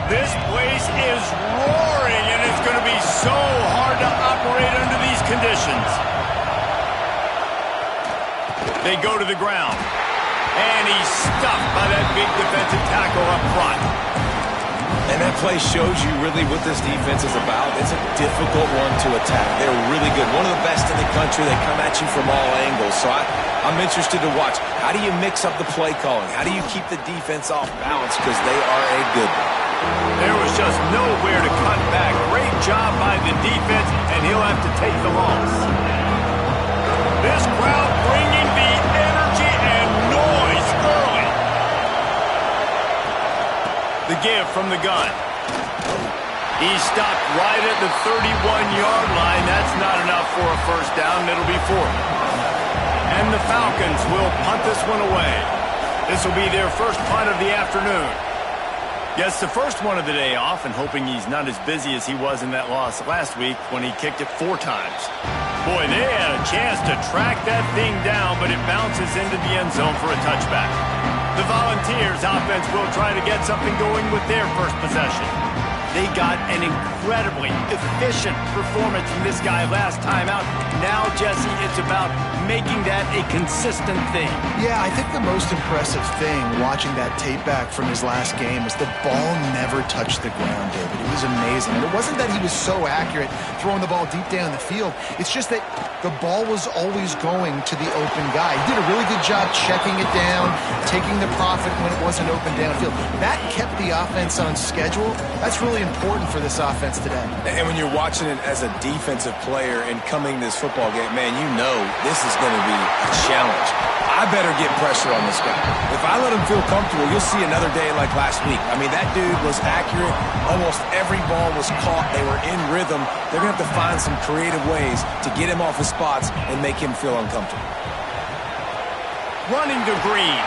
This place is roaring, and it's going to be so hard to operate under these conditions. They go to the ground, and he's stuffed by that big defensive tackle up front. And that play shows you really what this defense is about. It's a difficult one to attack. They're really good. One of the best in the country. They come at you from all angles. So I'm interested to watch. How do you mix up the play calling? How do you keep the defense off balance? Because they are a good one. There was just nowhere to cut back. Great job by the defense, and he'll have to take the loss. This crowd bringing the energy and noise early. The give from the gun. He's stopped right at the 31-yard line. That's not enough for a first down. It'll be fourth. And the Falcons will punt this one away. This will be their first punt of the afternoon. Gets the first one of the day off, and hoping he's not as busy as he was in that loss last week when he kicked it 4 times. Boy, they had a chance to track that thing down, but it bounces into the end zone for a touchback. The Volunteers offense will try to get something going with their first possession. They got an incredibly efficient performance from this guy last time out. Now, Jesse, it's about making that a consistent thing. Yeah, I think the most impressive thing watching that tape back from his last game was the ball never touched the ground, David. It was amazing. And it wasn't that he was so accurate throwing the ball deep down the field. It's just that the ball was always going to the open guy. He did a really good job checking it down, taking the profit when it wasn't open downfield. That kept the offense on schedule. That's really important for this offense today. And when you're watching it as a defensive player and coming this football game, man, you know this is going to be a challenge. I better get pressure on this guy. If I let him feel comfortable, you'll see another day like last week. I mean, that dude was accurate. Almost every ball was caught. They were in rhythm. They're going to have to find some creative ways to get him off his spots and make him feel uncomfortable. Running to Green.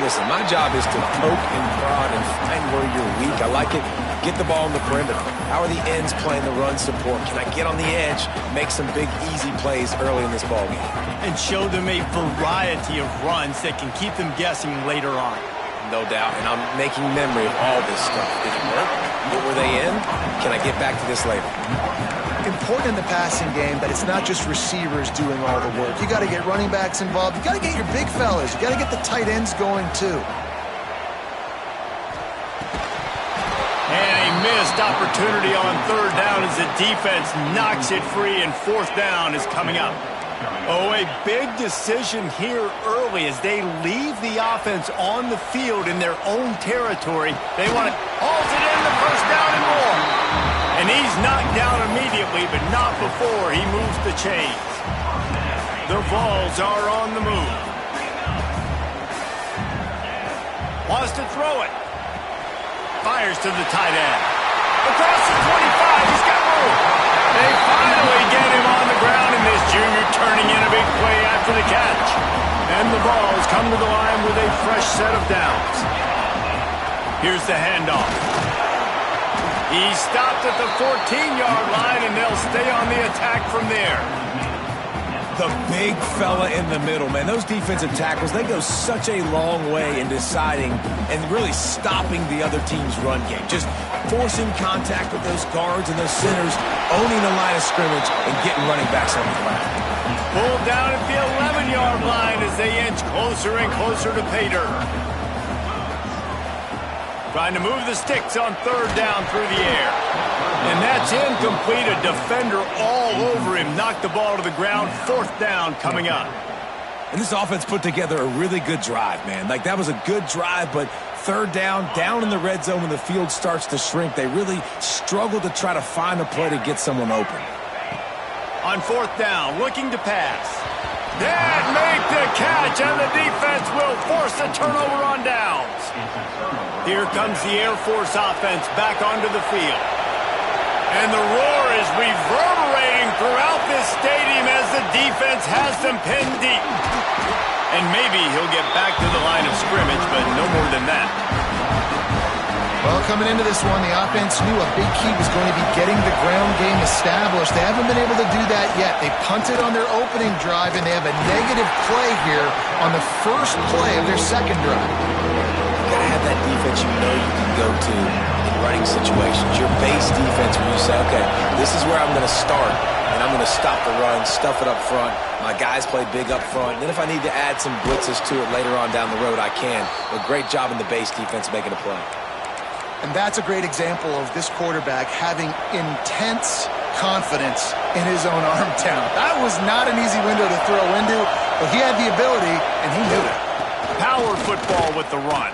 Listen, my job is to poke and prod and find where you're weak. I like it. Get the ball in the perimeter. How are the ends playing the run support? Can I get on the edge, make some big, easy plays early in this ballgame? And show them a variety of runs that can keep them guessing later on. No doubt, and I'm making memory of all this stuff. Did it work? What were they in? Can I get back to this later? Important in the passing game that it's not just receivers doing all the work. You got to get running backs involved. You got to get your big fellas. You got to get the tight ends going too. And a missed opportunity on third down as the defense knocks it free, and fourth down is coming up. Oh, a big decision here early as they leave the offense on the field in their own territory. They want to halt it in the first down and more. And he's knocked down immediately, but not before he moves the chains. The Vols are on the move. Wants to throw it. Fires to the tight end. Across the 25, he's got room. They finally get him on the ground, and this junior turning in a big play after the catch. And the Vols come to the line with a fresh set of downs. Here's the handoff. He stopped at the 14-yard line, and they'll stay on the attack from there. The big fella in the middle, man. Those defensive tackles, they go such a long way in deciding and really stopping the other team's run game. Just forcing contact with those guards and those centers, owning the line of scrimmage, and getting running backs on the ground. Pulled down at the 11-yard line as they inch closer and closer to pay dirt. Trying to move the sticks on third down through the air. And that's incomplete. A defender all over him. Knocked the ball to the ground. Fourth down coming up. And this offense put together a really good drive, man. Like, that was a good drive, but third down in the red zone when the field starts to shrink, they really struggle to try to find a play to get someone open. On fourth down, looking to pass. That make the catch, and the defense will force a turnover on downs. Here comes the Air Force offense back onto the field. And the roar is reverberating throughout this stadium as the defense has them pinned deep. And maybe he'll get back to the line of scrimmage, but no more than that. Well, coming into this one, the offense knew a big key was going to be getting the ground game established. They haven't been able to do that yet. They punted on their opening drive, and they have a negative play here on the first play of their second drive. Gotta have that defense that you know you can go to in running situations. Your base defense where you say, okay, this is where I'm going to start, and I'm going to stop the run, stuff it up front. My guys play big up front. And then if I need to add some blitzes to it later on down the road, I can. But great job in the base defense making a play. And that's a great example of this quarterback having intense confidence in his own arm talent. That was not an easy window to throw into, but he had the ability, and he knew it. Power football with the run.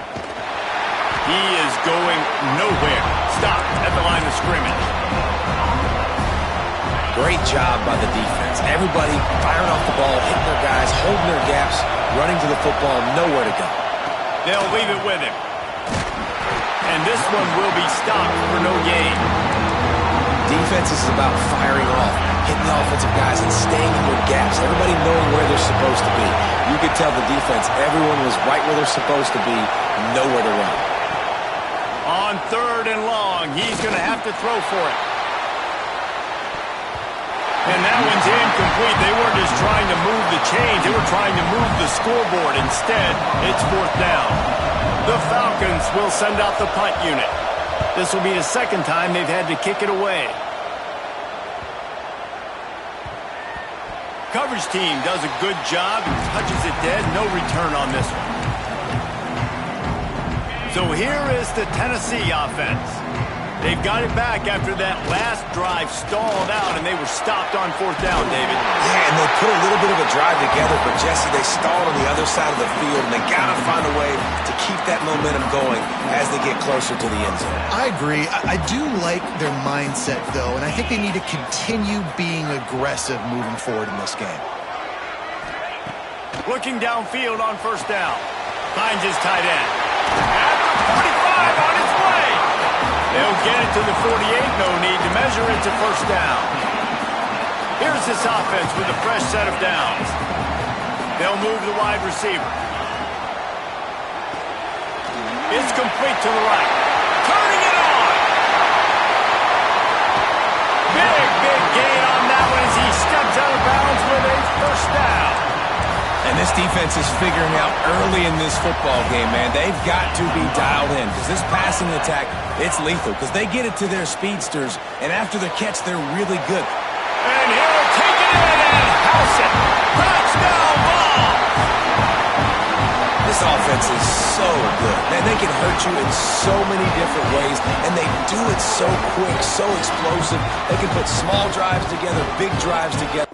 He is going nowhere. Stopped at the line of scrimmage. Great job by the defense. Everybody firing off the ball, hitting their guys, holding their gaps, running to the football, nowhere to go. They'll leave it with him. And this one will be stopped for no gain. Defense is about firing off, hitting the offensive guys, and staying in your gaps. Everybody knowing where they're supposed to be. You could tell the defense, everyone was right where they're supposed to be, nowhere to run. On 3rd and long, he's going to have to throw for it. And that one's incomplete. They weren't just trying to move the chains. They were trying to move the scoreboard. Instead, it's 4th down. The Falcons will send out the punt unit. This will be the second time they've had to kick it away. Coverage team does a good job and touches it dead. No return on this one. So here is the Tennessee offense. They've got it back after that last drive stalled out, and they were stopped on 4th down, David. Yeah, and they put a little bit of a drive together, but Jesse, they stalled on the other side of the field, and they got to find a way to keep that momentum going as they get closer to the end zone. I agree. I do like their mindset, though, and I think they need to continue being aggressive moving forward in this game. Looking downfield on 1st down. Finds his tight end. At the 45 on its way. They'll get it to the 48. No need to measure it to 1st down. Here's this offense with a fresh set of downs. They'll move the wide receiver. It's complete to the right. Turning it on. Big gain on that one as he steps out of bounds with a 1st down. And this defense is figuring out early in this football game, man. They've got to be dialed in because this passing attack, it's lethal because they get it to their speedsters, and after the catch, they're really good. And he'll take it in and house it. Touchdown ball. This offense is so good. Man, they can hurt you in so many different ways, and they do it so quick, so explosive. They can put small drives together, big drives together.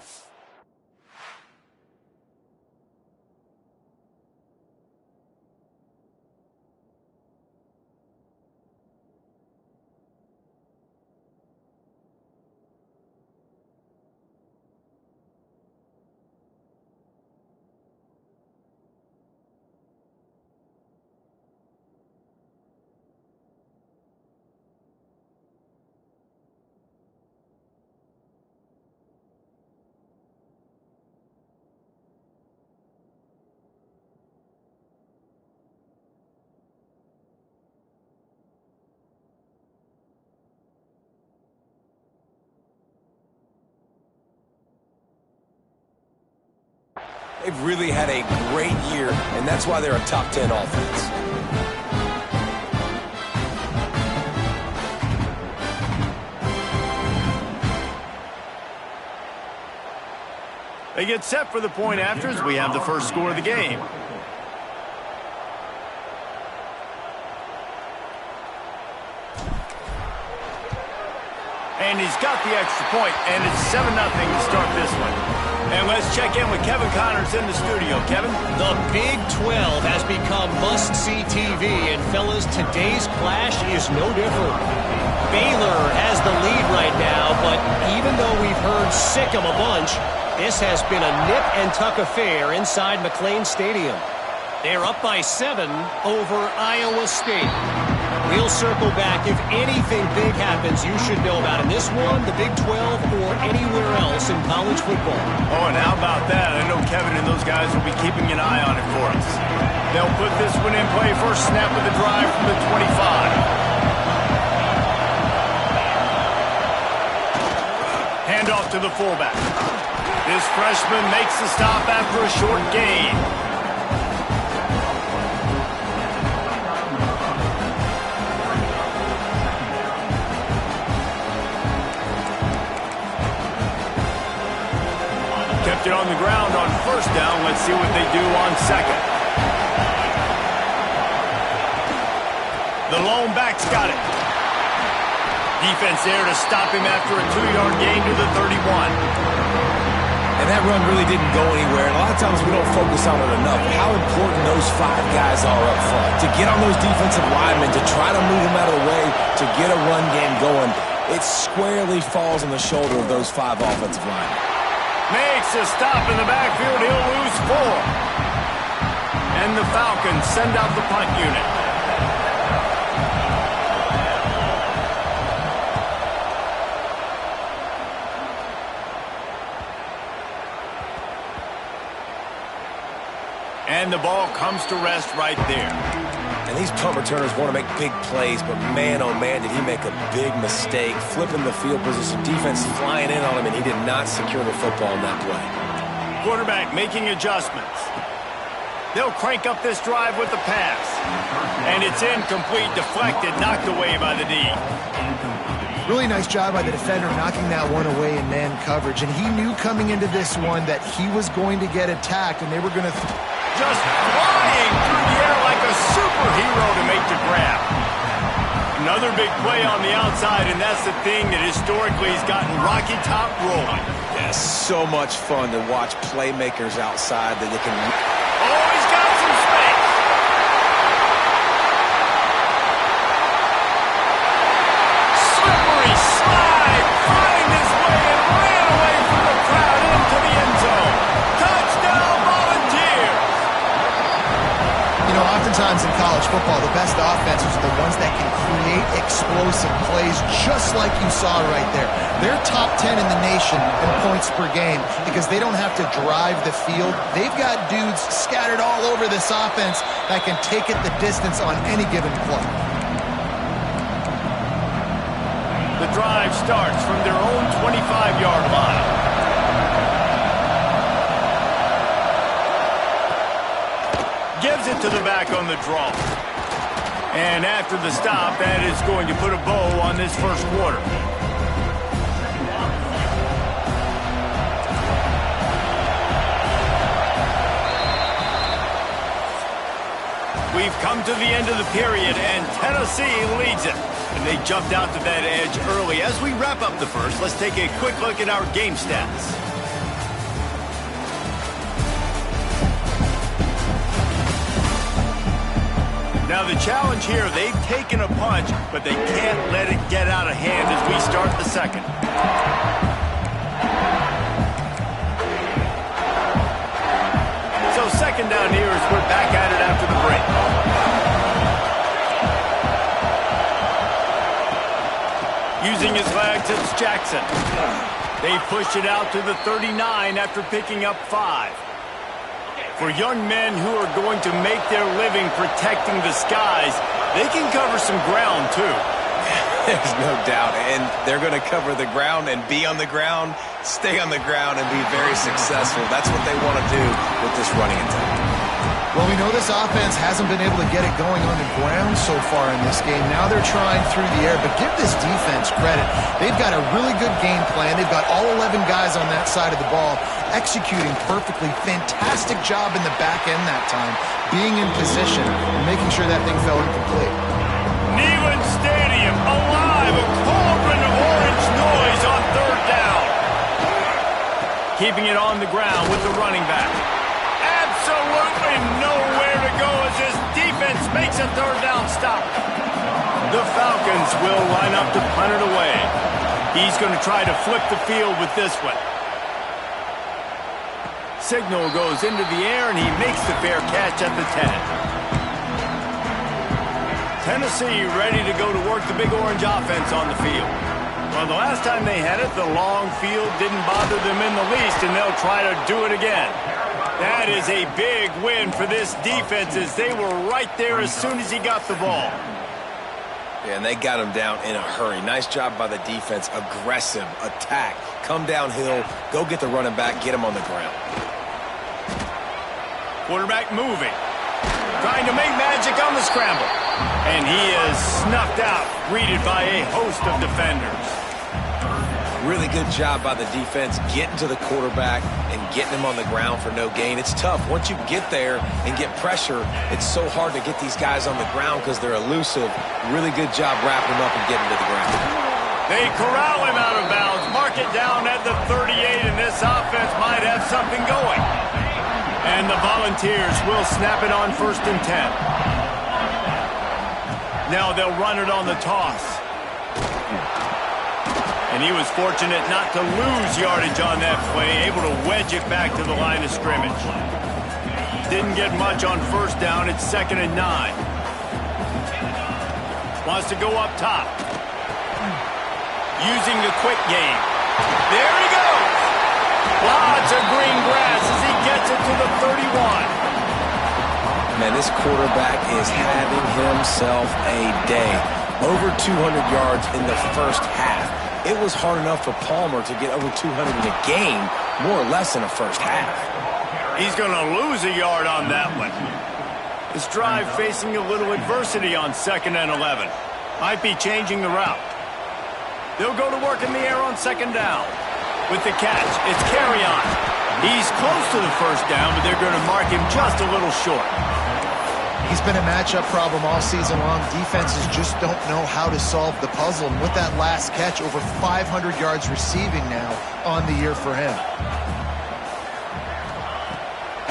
They've really had a great year, and that's why they're a top 10 offense. They get set for the point afters. We have the first score of the game. And he's got the extra point, and it's 7-0 to start this one. And let's check in with Kevin Connors in the studio. Kevin? The Big 12 has become must-see TV, and fellas, today's clash is no different. Baylor has the lead right now, but even though we've heard sick 'em a bunch, this has been a nip-and-tuck affair inside McLean Stadium. They're up by 7 over Iowa State. We'll circle back. If anything big happens, you should know about in this one, the Big 12, or anywhere else in college football. Oh, and how about that? I know Kevin and those guys will be keeping an eye on it for us. They'll put this one in play. First snap of the drive from the 25. Handoff to the fullback. This freshman makes the stop after a short gain. on the ground on first down. Let's see what they do on second. The lone back's got it. Defense there to stop him after a 2-yard gain to the 31. And that run really didn't go anywhere. And a lot of times we don't focus on it enough. How important those 5 guys are up front. To get on those defensive linemen, to try to move them out of the way, to get a run game going, it squarely falls on the shoulder of those 5 offensive linemen. Makes a stop in the backfield. He'll lose 4. And the Falcons send out the punt unit. And the ball comes to rest right there. And these punt returners want to make big plays, but man, oh man, did he make a big mistake. Flipping the field position, defense flying in on him, and he did not secure the football in that play. Quarterback making adjustments. They'll crank up this drive with the pass. And it's incomplete, deflected, knocked away by the D. Really nice job by the defender knocking that one away in man coverage. And he knew coming into this one that he was going to get attacked, and they were going to... Just flying through the air like a superhero to make the grab. Another big play on the outside, and that's the thing that historically has gotten Rocky Top rolling. Yeah, so much fun to watch playmakers outside that they can... Oh, he's got some space. Slippery slide, find his way and ran away from the crowd into the end zone. Touchdown, Volunteers. You know, oftentimes in college football, the best offenses are the ones that can create explosive plays just like you saw right there. They're top 10 in the nation in points per game because they don't have to drive the field. They've got dudes scattered all over this offense that can take it the distance on any given play. The drive starts from their own 25-yard line. Gives it to the back on the draw. And after the stop, that is going to put a bow on this first quarter. We've come to the end of the period, and Tennessee leads it. And they jumped out to that edge early. As we wrap up the first, let's take a quick look at our game stats. Now the challenge here, they've taken a punch, but they can't let it get out of hand as we start the second. So second down here as we're back at it after the break. Using his legs, it's Jackson. They push it out to the 39 after picking up 5. For young men who are going to make their living protecting the skies, they can cover some ground, too. There's no doubt. And they're going to cover the ground and be on the ground, stay on the ground, and be very successful. That's what they want to do with this running attack. Well, we know this offense hasn't been able to get it going on the ground so far in this game. Now they're trying through the air, but give this defense credit. They've got a really good game plan. They've got all 11 guys on that side of the ball executing perfectly. Fantastic job in the back end that time, being in position and making sure that thing fell incomplete. Neyland Stadium alive, a cauldron of orange noise on third down. Keeping it on the ground with the running back. Absolutely nowhere to go as his defense makes a third down stop. The Falcons will line up to punt it away. He's going to try to flip the field with this one. Signal goes into the air, and he makes the fair catch at the 10. Tennessee ready to go to work the Big Orange offense on the field. Well, the last time they had it, the long field didn't bother them in the least, and they'll try to do it again. That is a big win for this defense as they were right there as soon as he got the ball. Yeah, and they got him down in a hurry. Nice job by the defense. Aggressive, attack, come downhill, go get the running back, get him on the ground. Quarterback moving. Trying to make magic on the scramble. And he is snuffed out, greeted by a host of defenders. Really good job by the defense getting to the quarterback and getting him on the ground for no gain. It's tough. Once you get there and get pressure, it's so hard to get these guys on the ground because they're elusive. Really good job wrapping him up and getting to the ground. They corral him out of bounds. Mark it down at the 38, and this offense might have something going. And the Volunteers will snap it on 1st and 10. Now they'll run it on the toss. And he was fortunate not to lose yardage on that play, able to wedge it back to the line of scrimmage. Didn't get much on 1st down. It's 2nd and 9. Wants to go up top. Using the quick game. There he goes. Lots of green grass as he gets it to the 31. Man, this quarterback is having himself a day. Over 200 yards in the first half. It was hard enough for Palmer to get over 200 in a game, more or less in the first half. He's going to lose a yard on that one. This drive facing a little adversity on 2nd and 11. Might be changing the route. They'll go to work in the air on 2nd down. With the catch, it's Carry-On. He's close to the 1st down, but they're going to mark him just a little short. He's been a matchup problem all season long. Defenses just don't know how to solve the puzzle. And with that last catch, over 500 yards receiving now on the year for him.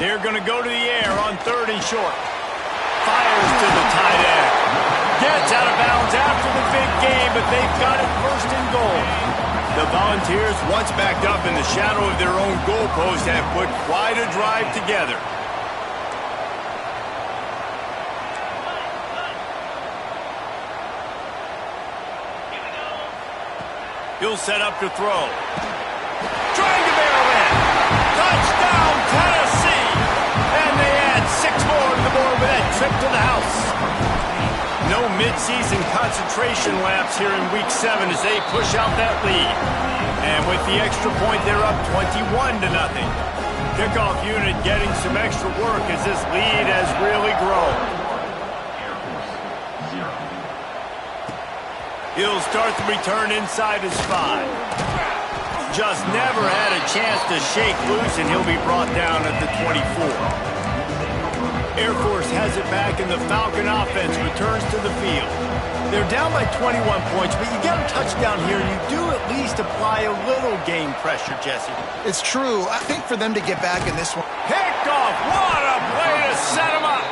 They're going to go to the air on 3rd and short. Fires to the tight end. Gets out of bounds after the big game, but they've got it 1st and goal. The Volunteers, once backed up in the shadow of their own goalpost, have put quite a drive together. He'll set up to throw. Trying to barrel in. Touchdown, Tennessee! And they add 6 more to the board with that trip to the house. No midseason concentration laps here in Week 7 as they push out that lead. And with the extra point, they're up 21-0. Kickoff unit getting some extra work as this lead has really grown. He'll start the return inside his 5. Just never had a chance to shake loose, and he'll be brought down at the 24. Air Force has it back, and the Falcon offense returns to the field. They're down by 21 points, but you get a touchdown here, and you do at least apply a little game pressure, Jesse. It's true. I think for them to get back in this one. Picked off. What a play to set him up.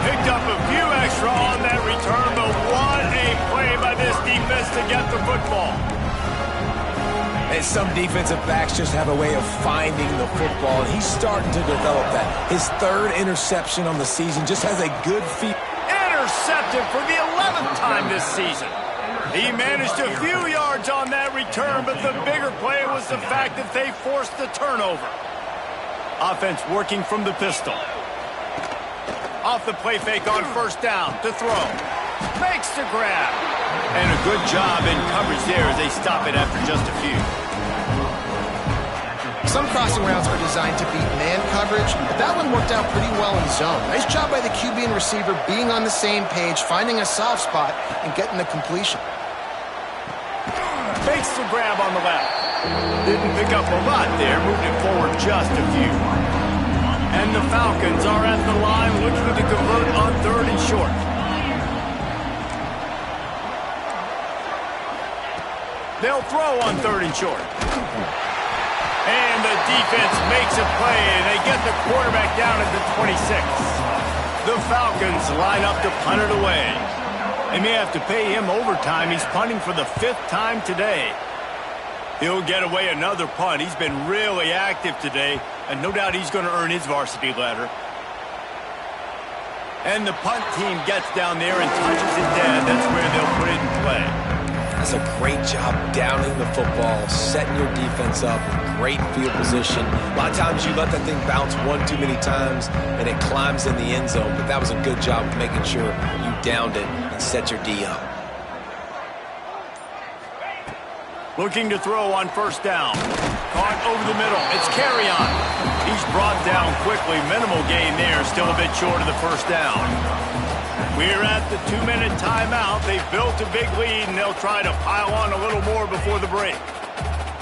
Picked up a few extra on that return, but what a play by this defense to get the football. And some defensive backs just have a way of finding the football, and he's starting to develop that. His 3rd interception on the season, just has a good feet. Intercepted for the 11th time this season. He managed a few yards on that return, but the bigger play was the fact that they forced the turnover. Offense working from the pistol. Off the play fake on 1st down to throw. Makes the grab. And a good job in coverage there as they stop it after just a few. Some crossing routes are designed to beat man coverage, but that one worked out pretty well in zone. Nice job by the QB and receiver being on the same page, finding a soft spot, and getting the completion. Fakes the grab on the left. Didn't pick up a lot there, moved it forward just a few. And the Falcons are at the line looking to convert on 3rd and short. They'll throw on 3rd and short. And the defense makes a play, and they get the quarterback down at the 26. The Falcons line up to punt it away. They may have to pay him overtime. He's punting for the 5th time today. He'll get away another punt. He's been really active today, and no doubt he's going to earn his varsity ladder. And the punt team gets down there and touches it dead. That's where they'll put it in play. That's a great job downing the football, setting your defense up, great field position. A lot of times you let that thing bounce one too many times, and it climbs in the end zone, but that was a good job of making sure you downed it and set your D up. Looking to throw on 1st down. Caught over the middle. It's Carry-On. He's brought down quickly. Minimal gain there. Still a bit short of the 1st down. We're at the 2-minute timeout. They've built a big lead, and they'll try to pile on a little more before the break.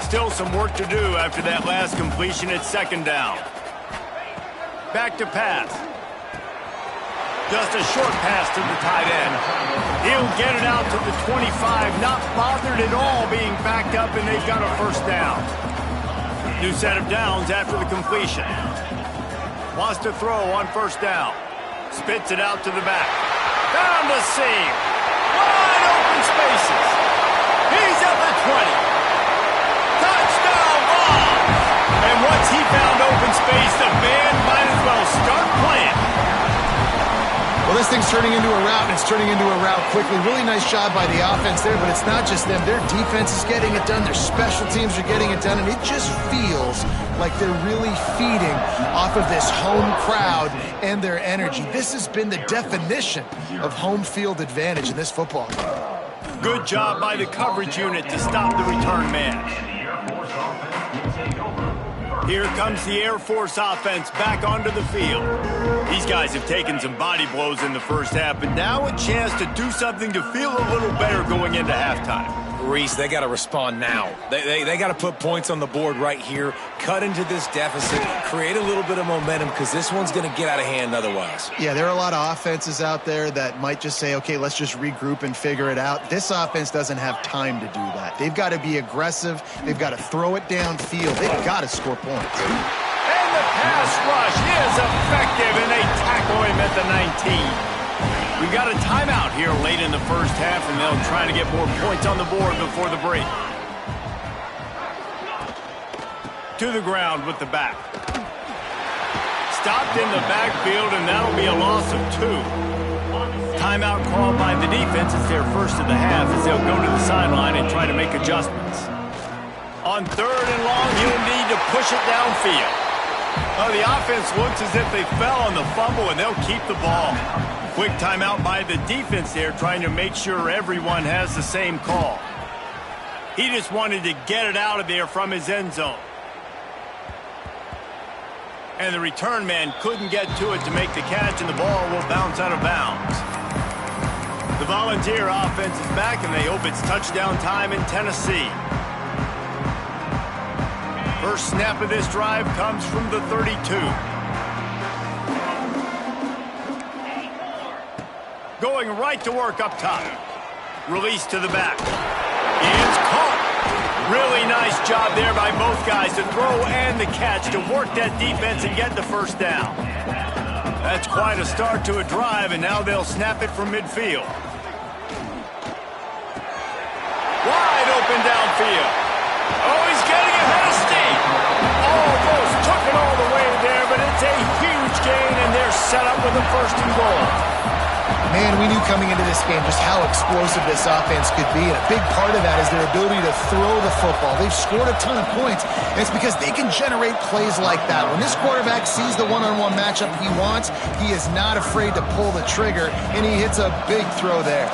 Still some work to do after that last completion at second down. Back to pass. Just a short pass to the tight end. He'll get it out to the 25, not bothered at all being backed up, and they've got a first down. New set of downs after the completion. Wants to throw on first down. Spits it out to the back. Found a seam. Wide open spaces. He's at the 20. Touchdown ball. And once he found open space, the band might as well start playing. Well, this thing's turning into a route, and it's turning into a route quickly. Really nice job by the offense there, but it's not just them. Their defense is getting it done. Their special teams are getting it done, and it just feels like they're really feeding off of this home crowd and their energy. This has been the definition of home field advantage in this football game. Good job by the coverage unit to stop the return man. Here comes the Air Force offense back onto the field. These guys have taken some body blows in the first half, but now a chance to do something to feel a little better going into halftime. Reese, they got to respond now. They got to put points on the board right here, cut into this deficit, create a little bit of momentum, because this one's going to get out of hand otherwise. Yeah, there are a lot of offenses out there that might just say, okay, let's just regroup and figure it out. This offense doesn't have time to do that. They've got to be aggressive. They've got to throw it downfield. They've got to score points. And the pass rush is effective, and they tackle him at the 19. We've got a timeout here late in the first half, and they'll try to get more points on the board before the break. To the ground with the back. Stopped in the backfield, and that'll be a loss of 2. Timeout called by the defense. It's their first of the half as they'll go to the sideline and try to make adjustments. On third and long, he'll need to push it downfield. Oh, the offense looks as if they fell on the fumble, and they'll keep the ball. Quick timeout by the defense there, trying to make sure everyone has the same call. He just wanted to get it out of there from his end zone. And the return man couldn't get to it to make the catch, and the ball will bounce out of bounds. The Volunteer offense is back, and they hope it's touchdown time in Tennessee. First snap of this drive comes from the 32. Going right to work up top. Release to the back. It's caught. Really nice job there by both guys to throw and the catch to work that defense and get the first down. That's quite a start to a drive, and now they'll snap it from midfield. Wide open downfield. Oh, he's getting ahead of steam. Almost took it all the way there, but it's a huge gain, and they're set up with a first and goal. Man, we knew coming into this game just how explosive this offense could be, and a big part of that is their ability to throw the football. They've scored a ton of points, and it's because they can generate plays like that. When this quarterback sees the one-on-one matchup he wants, he is not afraid to pull the trigger, and he hits a big throw there.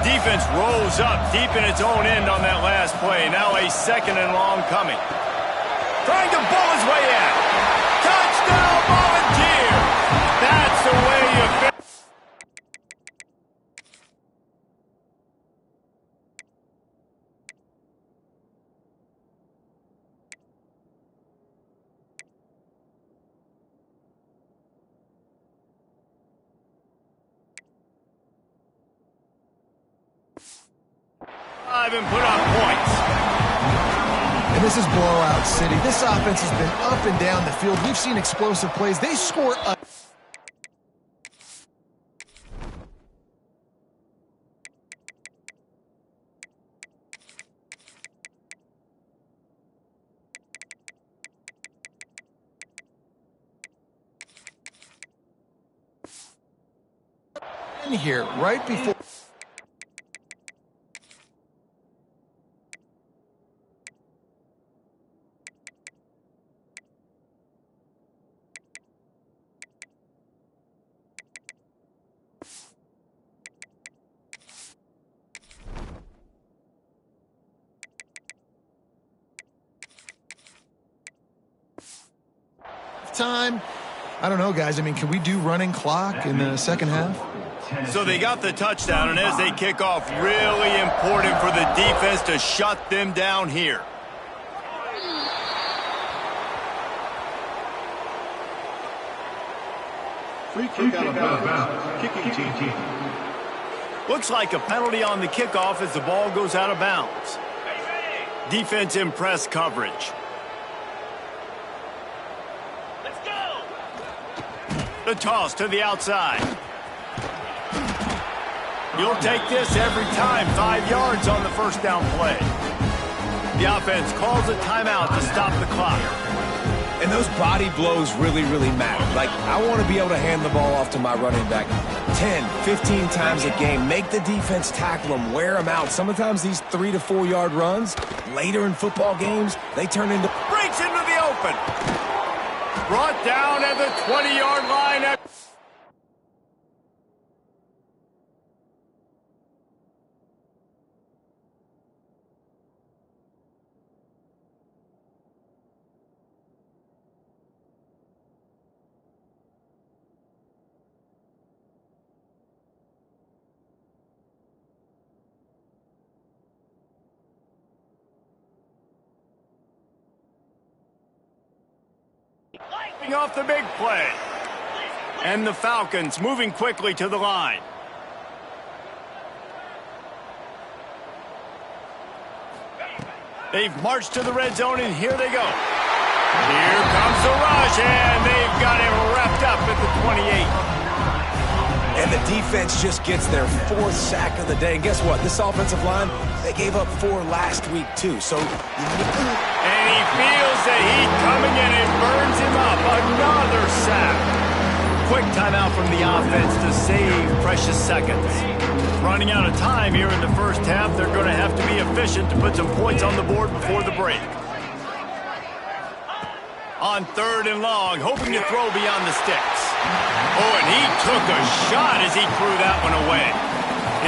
Defense rolls up deep in its own end on that last play. Now a second and long coming. Trying to bull his way in. Touchdown, Volunteer! That's the way you finish. And put up points. And this is blowout city. This offense has been up and down the field. We've seen explosive plays. They score a... in here right before... time. I don't know, guys. I mean, can we do running clock in the second half? So they got the touchdown, and as they kick off, really important for the defense to shut them down here. Free kick out of bounds. Kicking team. Looks like a penalty on the kickoff as the ball goes out of bounds. Defense in press coverage. Let's go! The toss to the outside. You'll take this every time. 5 yards on the first down play. The offense calls a timeout to stop the clock. And those body blows really, really matter. Like, I want to be able to hand the ball off to my running back 10, 15 times a game. Make the defense tackle them, wear them out. Sometimes these 3 to 4 yard runs, later in football games, they turn into... Breaks into the open. Brought down at the 20-yard line. Off the big play. And the Falcons moving quickly to the line. They've marched to the red zone, and here they go. Here comes the rush, and they've got him wrapped up at the 28. And the defense just gets their 4th sack of the day. And guess what? This offensive line, they gave up 4 last week, too. So, and he feels the heat coming in. It burns him up. Another sack. Quick timeout from the offense to save precious seconds. Running out of time here in the first half. They're going to have to be efficient to put some points on the board before the break. On 3rd and long, hoping to throw beyond the sticks. Oh, and he took a shot as he threw that one away.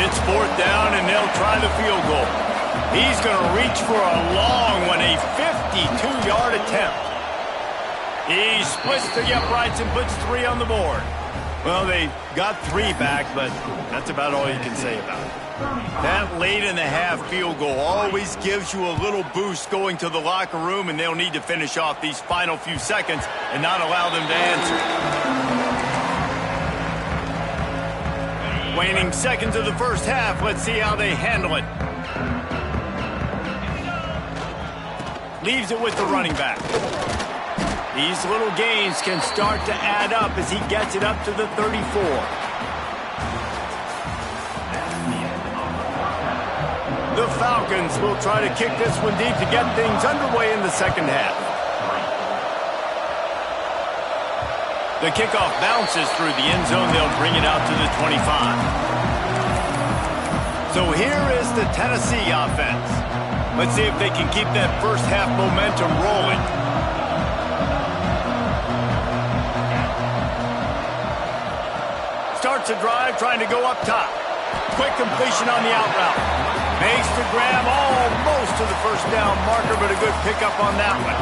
It's 4th down, and they'll try the field goal. He's going to reach for a long one, a 52-yard attempt. He splits the uprights and puts 3 on the board. Well, they got 3 back, but that's about all you can say about it. That late in the half field goal always gives you a little boost going to the locker room, and they'll need to finish off these final few seconds and not allow them to answer. Waning seconds of the first half. Let's see how they handle it. Leaves it with the running back. These little gains can start to add up as he gets it up to the 34. The Falcons will try to kick this one deep to get things underway in the second half. The kickoff bounces through the end zone. They'll bring it out to the 25. So here is the Tennessee offense. Let's see if they can keep that first half momentum rolling. Starts a drive trying to go up top. Quick completion on the out route. Makes the grab almost to the first down marker, but a good pickup on that one.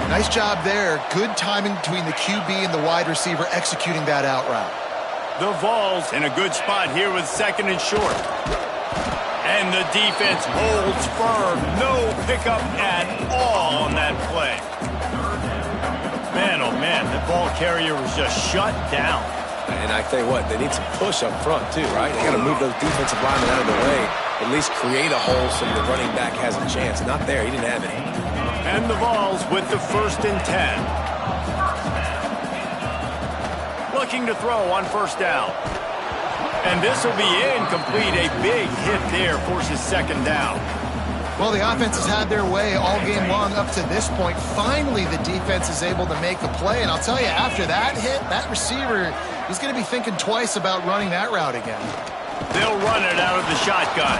Nice job there. Good timing between the QB and the wide receiver executing that out route. The Vols in a good spot here with 2nd and short. And the defense holds firm. No pickup at all on that play. Man, oh man, that ball carrier was just shut down. And I tell you what, they need some push up front too, right? They got to move those defensive linemen out of the way. At least create a hole so the running back has a chance. Not there. He didn't have it. And the Vols with the 1st and 10. Looking to throw on 1st down. And this will be incomplete. A big hit there forces 2nd down. Well, the offense has had their way all game long up to this point. Finally, the defense is able to make a play. And I'll tell you, after that hit, that receiver, he's going to be thinking twice about running that route again. They'll run it out of the shotgun.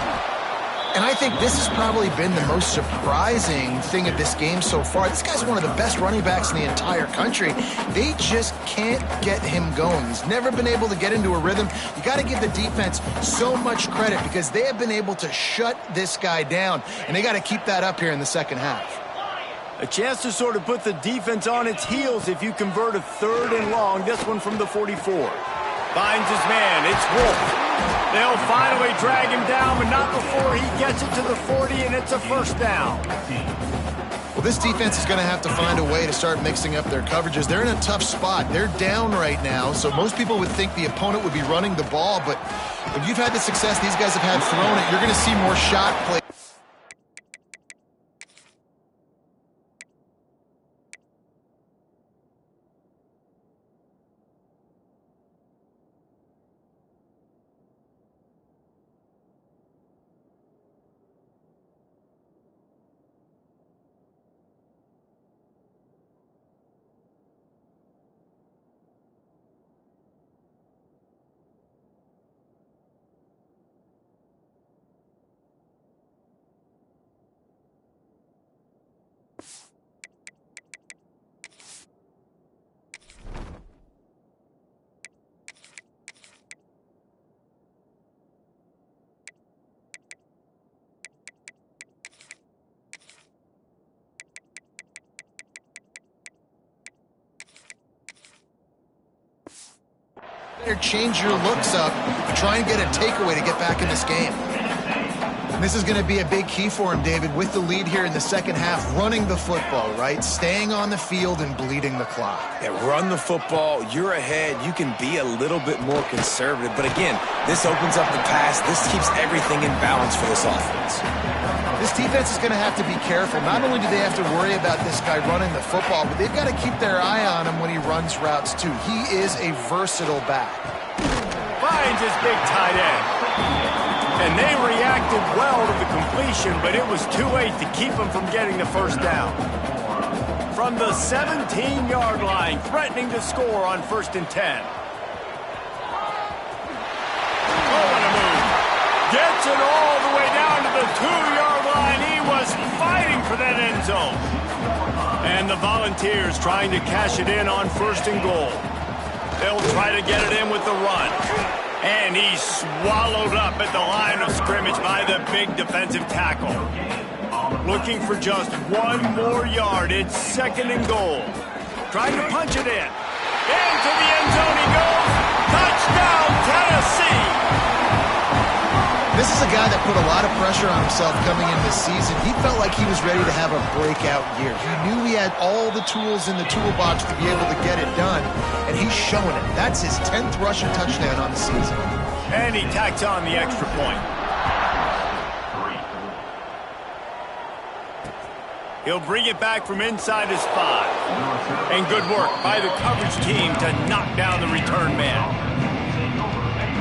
And I think this has probably been the most surprising thing of this game so far. This guy's one of the best running backs in the entire country. They just can't get him going. He's never been able to get into a rhythm. You got to give the defense so much credit because they have been able to shut this guy down, and they got to keep that up here in the second half. A chance to sort of put the defense on its heels if you convert a 3rd and long. This one from the 44. Finds his man. It's Wolf. They'll finally drag him down, but not before he gets it to the 40, and it's a 1st down. Well, this defense is going to have to find a way to start mixing up their coverages. They're in a tough spot. They're down right now, so most people would think the opponent would be running the ball, but if you've had the success these guys have had throwing it, you're going to see more shot play. Change your looks up, try and get a takeaway to get back in this game. And this is going to be a big key for him, David, with the lead here in the second half, running the football, right? Staying on the field and bleeding the clock. Yeah, run the football. You're ahead. You can be a little bit more conservative. But again, this opens up the pass. This keeps everything in balance for this offense. This defense is going to have to be careful. Not only do they have to worry about this guy running the football, but they've got to keep their eye on him when he runs routes, too. He is a versatile back. Finds his big tight end. And they reacted well to the completion, but it was too late to keep him from getting the first down. From the 17-yard line, threatening to score on 1st and 10. Oh, what a move. Gets it all the way down to the 2-yard line. He was fighting for that end zone. And the Volunteers trying to cash it in on 1st and goal. They'll try to get it in with the run. And he's swallowed up at the line of scrimmage by the big defensive tackle. Looking for just one more yard. It's 2nd and goal. Trying to punch it in. Into the end zone he goes. Touchdown, Tennessee! This is a guy that put a lot of pressure on himself coming in this season. He felt like he was ready to have a breakout year. He knew he had all the tools in the toolbox to be able to get it done, and he's showing it. That's his 10th rushing touchdown on the season. And he tacks on the extra point. He'll bring it back from inside his 5. And good work by the coverage team to knock down the return man.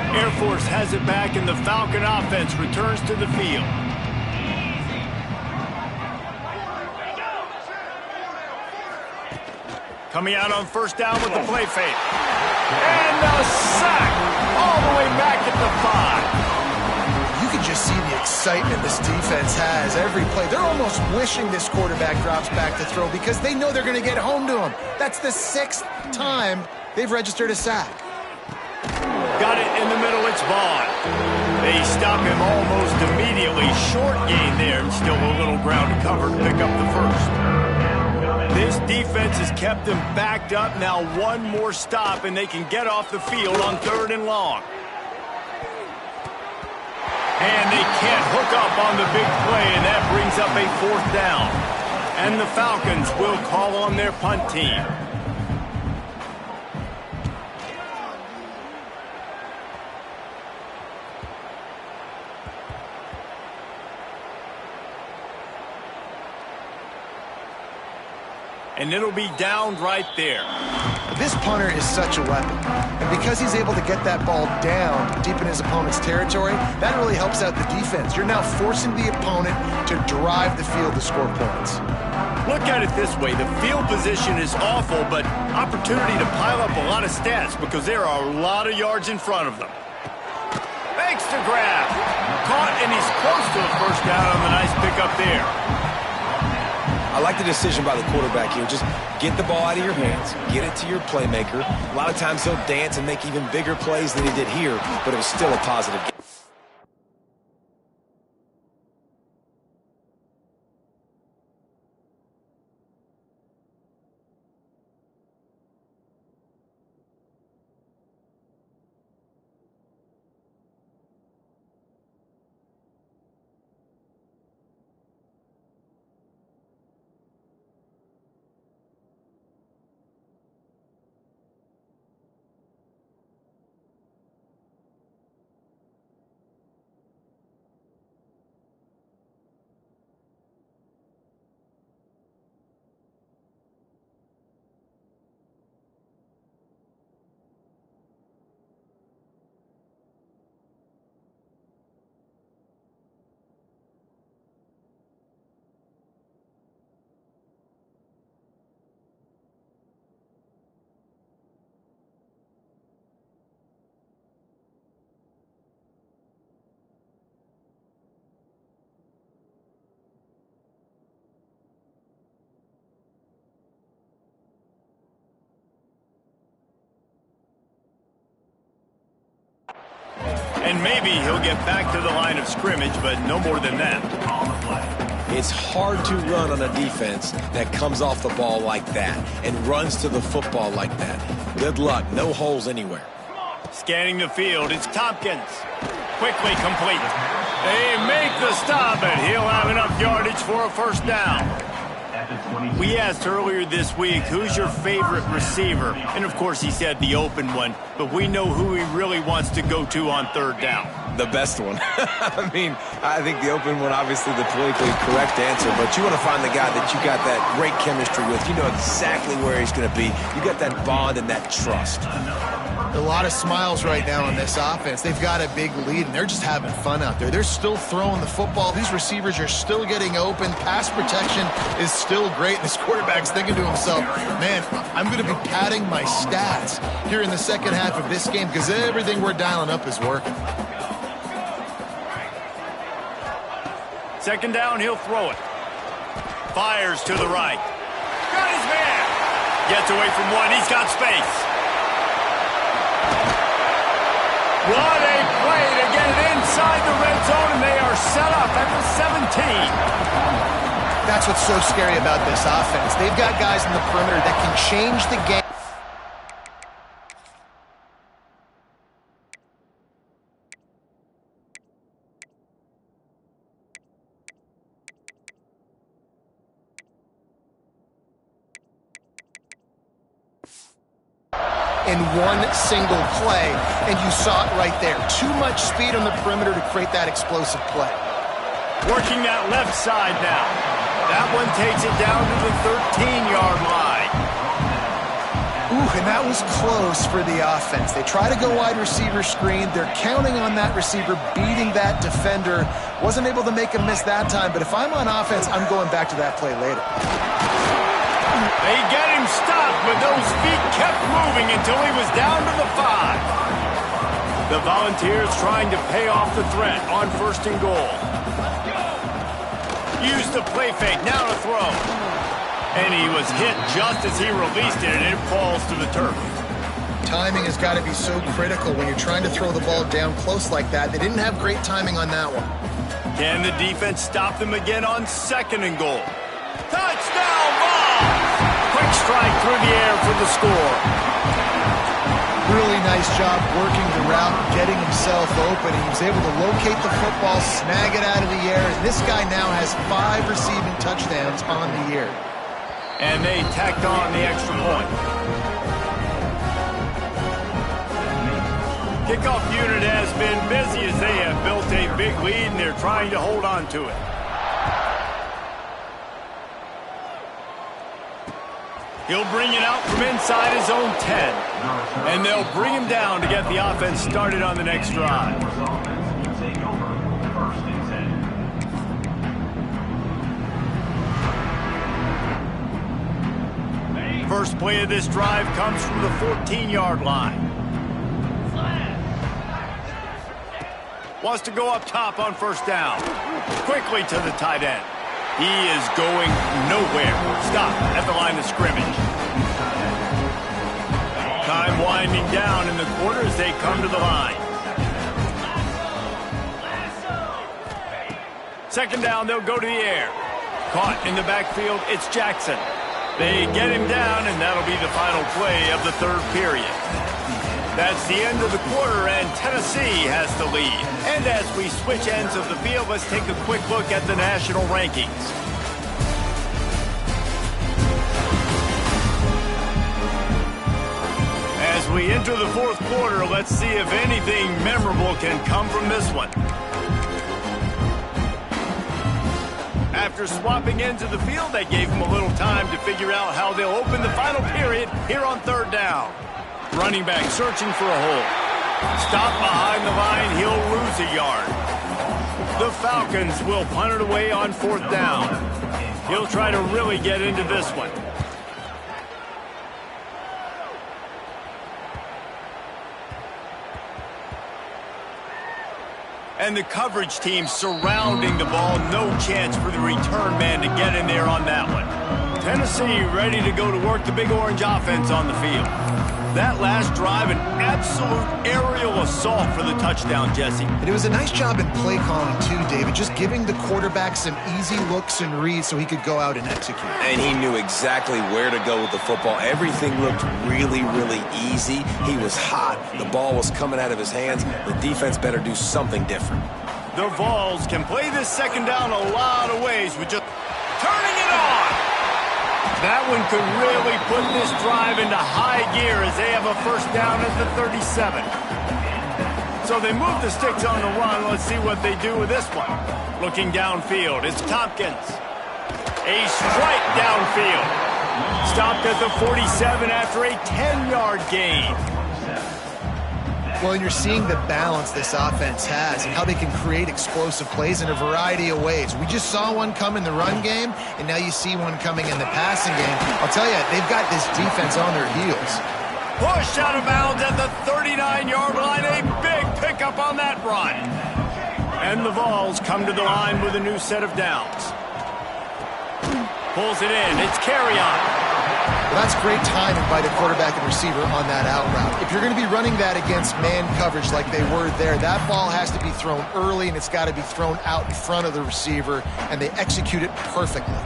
Air Force has it back, and the Falcon offense returns to the field. Coming out on 1st down with the play fake. And the sack all the way back at the 5. You can just see the excitement this defense has every play. They're almost wishing this quarterback drops back to throw because they know they're going to get home to him. That's the 6th time they've registered a sack. Got it in the middle, it's Vaughn. They stop him almost immediately. Short gain there, and still a little ground to cover to pick up the 1st. This defense has kept them backed up. Now one more stop, and they can get off the field on 3rd and long. And they can't hook up on the big play, and that brings up a 4th down. And the Falcons will call on their punt team. And it'll be down right there. This punter is such a weapon. And because he's able to get that ball down deep in his opponent's territory, that really helps out the defense. You're now forcing the opponent to drive the field to score points. Look at it this way. The field position is awful, but opportunity to pile up a lot of stats because there are a lot of yards in front of them. Thanks to grab. Caught, and he's close to a 1st down on the nice pickup there. I like the decision by the quarterback here. Just get the ball out of your hands, get it to your playmaker. A lot of times he'll dance and make even bigger plays than he did here, but it was still a positive game. And maybe he'll get back to the line of scrimmage, but no more than that. It's hard to run on a defense that comes off the ball like that and runs to the football like that. Good luck. No holes anywhere. Scanning the field, it's Tompkins. Quickly complete. They make the stop, and he'll have enough yardage for a first down. We asked earlier this week, who's your favorite receiver? And, of course, he said the open one, but we know who he really wants to go to on third down. The best one. I mean, I think the open one, obviously the politically correct answer, but you want to find the guy that you got that great chemistry with. You know exactly where he's going to be. You got that bond and that trust. A lot of smiles right now on this offense. They've got a big lead, and they're just having fun out there. They're still throwing the football. These receivers are still getting open. Pass protection is still great. This quarterback's thinking to himself, man, I'm going to be padding my stats here in the second half of this game because everything we're dialing up is working. Second down, he'll throw it. Fires to the right. Got his man. Gets away from one. He's got space. What a play to get it inside the red zone, and they are set up at the 17. That's what's so scary about this offense. They've got guys in the perimeter that can change the game. In one single play, and you saw it right there. Too much speed on the perimeter to create that explosive play. Working that left side now. That one takes it down to the 13-yard line. Ooh, and that was close for the offense. They try to go wide receiver screen. They're counting on that receiver beating that defender. Wasn't able to make him miss that time, but if I'm on offense, I'm going back to that play later. They get him stopped, but those feet kept moving until he was down to the 5. The Volunteers trying to pay off the threat on first and goal. Use the play fake, now to throw. And he was hit just as he released it, and it falls to the turf. Timing has got to be so critical when you're trying to throw the ball down close like that. They didn't have great timing on that one. Can the defense stop them again on second and goal? Touchdown ball! Quick strike through the air for the score. Really nice job working the route, getting himself open. He was able to locate the football, snag it out of the air. And this guy now has 5 receiving touchdowns on the year. And they tacked on the extra point. Kickoff unit has been busy as they have built a big lead, and they're trying to hold on to it. He'll bring it out from inside his own 10. And they'll bring him down to get the offense started on the next drive. First play of this drive comes from the 14-yard line. Wants to go up top on first down. Quickly to the tight end. He is going nowhere. Stop at the line of scrimmage. Time winding down in the quarter as they come to the line. Second down, they'll go to the air. Caught in the backfield, it's Jackson. They get him down, and that'll be the final play of the third period. That's the end of the quarter, and Tennessee has the lead. And as we switch ends of the field, let's take a quick look at the national rankings. As we enter the fourth quarter, let's see if anything memorable can come from this one. After swapping ends of the field, they gave him a little time to figure out how they'll open the final period here on third down. Running back searching for a hole. Stop behind the line, he'll lose a yard. The Falcons will punt it away on fourth down. He'll try to really get into this one. And the coverage team surrounding the ball. No chance for the return man to get in there on that one. Tennessee ready to go to work the Big Orange offense on the field. That last drive, an absolute aerial assault for the touchdown, Jesse. And it was a nice job in play calling too, David, just giving the quarterback some easy looks and reads so he could go out and execute. And he knew exactly where to go with the football. Everything looked really, really easy. He was hot. The ball was coming out of his hands. The defense better do something different. The Vols can play this second down a lot of ways with just turning it on. That one could really put this drive into high gear as they have a first down at the 37. So they move the sticks on the run. Let's see what they do with this one. Looking downfield, it's Tompkins. A strike downfield. Stopped at the 47 after a 10-yard gain. Well, and you're seeing the balance this offense has and how they can create explosive plays in a variety of ways. We just saw one come in the run game, and now you see one coming in the passing game. I'll tell you, they've got this defense on their heels. Push out of bounds at the 39-yard line. A big pickup on that run. And the Vols come to the line with a new set of downs. Pulls it in. It's carry on. Well, that's great timing by the quarterback and receiver on that out route. If you're going to be running that against man coverage like they were there, that ball has to be thrown early, and it's got to be thrown out in front of the receiver, and they execute it perfectly.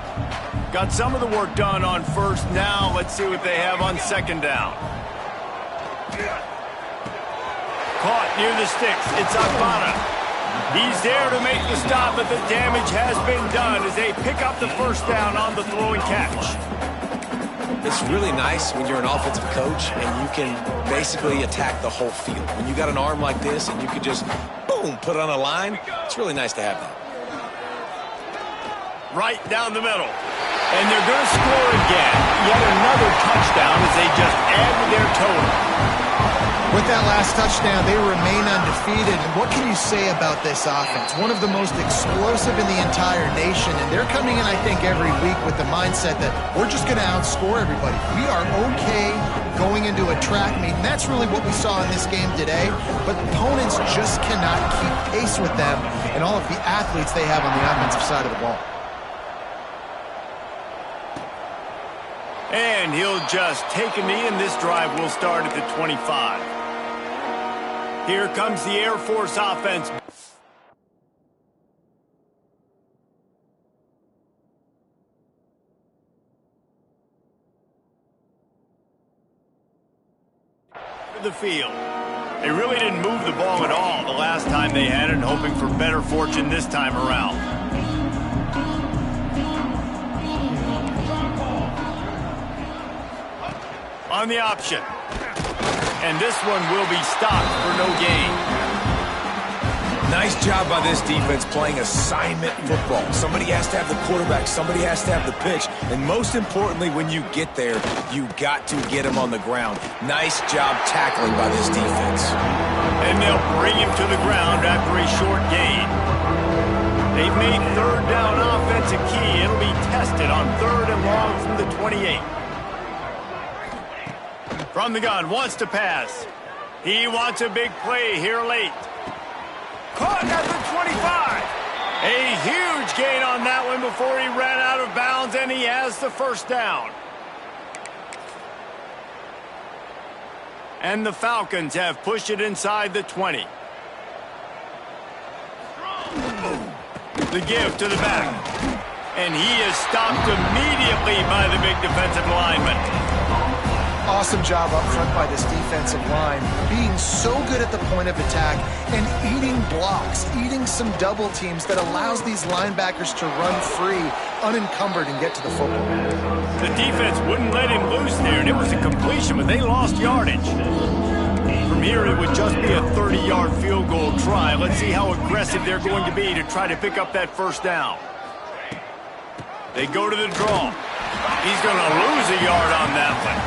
Got some of the work done on first. Now let's see what they have on second down. Caught near the sticks. It's Akbana. He's there to make the stop, but the damage has been done as they pick up the first down on the throw and catch. It's really nice when you're an offensive coach and you can basically attack the whole field. When you got an arm like this and you can just, boom, put it on a line, it's really nice to have that. Right down the middle. And they're going to score again. Yet another touchdown as they just add to their total. With that last touchdown, they remain undefeated. And what can you say about this offense? One of the most explosive in the entire nation. And they're coming in, I think, every week with the mindset that we're just going to outscore everybody. We are okay going into a track meet. And that's really what we saw in this game today. But opponents just cannot keep pace with them and all of the athletes they have on the offensive side of the ball. And he'll just take a knee, and this drive will start at the 25. Here comes the Air Force offense. The field. They really didn't move the ball at all the last time they had it, and hoping for better fortune this time around. On the option. And this one will be stopped for no gain. Nice job by this defense playing assignment football. Somebody has to have the quarterback. Somebody has to have the pitch. And most importantly, when you get there, you got to get him on the ground. Nice job tackling by this defense. And they'll bring him to the ground after a short gain. They've made third down offense a key. It'll be tested on third and long from the 28. From the gun, wants to pass. He wants a big play here late. Caught at the 25. A huge gain on that one before he ran out of bounds, and he has the first down. And the Falcons have pushed it inside the 20. The give to the back. And he is stopped immediately by the big defensive lineman. Awesome job up front by this defensive line, being so good at the point of attack and eating blocks, eating some double teams that allows these linebackers to run free, unencumbered, and get to the football. The defense wouldn't let him loose there, and it was a completion, but they lost yardage. From here, it would just be a 30-yard field goal try. Let's see how aggressive they're going to be to try to pick up that first down. They go to the draw. He's going to lose a yard on that one.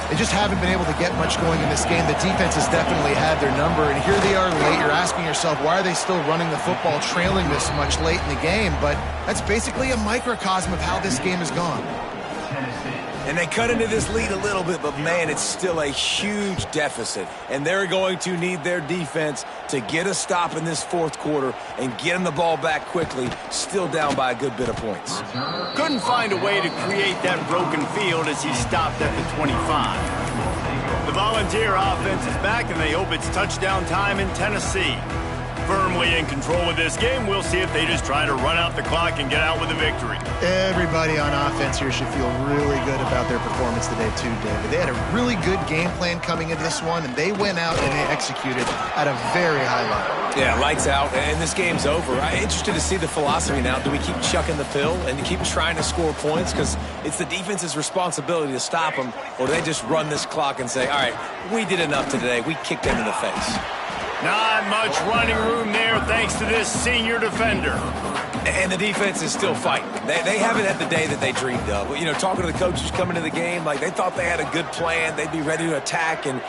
They just haven't been able to get much going in this game. The defense has definitely had their number, and here they are late. You're asking yourself, why are they still running the football, trailing this much late in the game? But that's basically a microcosm of how this game has gone. And they cut into this lead a little bit, but, man, it's still a huge deficit. And they're going to need their defense to get a stop in this fourth quarter and get them the ball back quickly, still down by a good bit of points. Couldn't find a way to create that broken field as he stopped at the 25. The Volunteer offense is back, and they hope it's touchdown time in Tennessee. Firmly in control of this game, we'll see if they just try to run out the clock and get out with a victory. Everybody on offense here should feel really good about their performance today too, David. They had a really good game plan coming into this one, and they went out and they executed at a very high level. Yeah, lights out, and this game's over. I'm interested to see the philosophy now. Do we keep chucking the pill and keep trying to score points? Because it's the defense's responsibility to stop them, or do they just run this clock and say, all right, we did enough today. We kicked them in the face. Not much running room there thanks to this senior defender. And the defense is still fighting. They haven't had the day that they dreamed of. You know, talking to the coaches coming to the game, like they thought they had a good plan. They'd be ready to attack and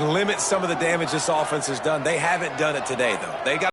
limit some of the damage this offense has done. They haven't done it today, though. They got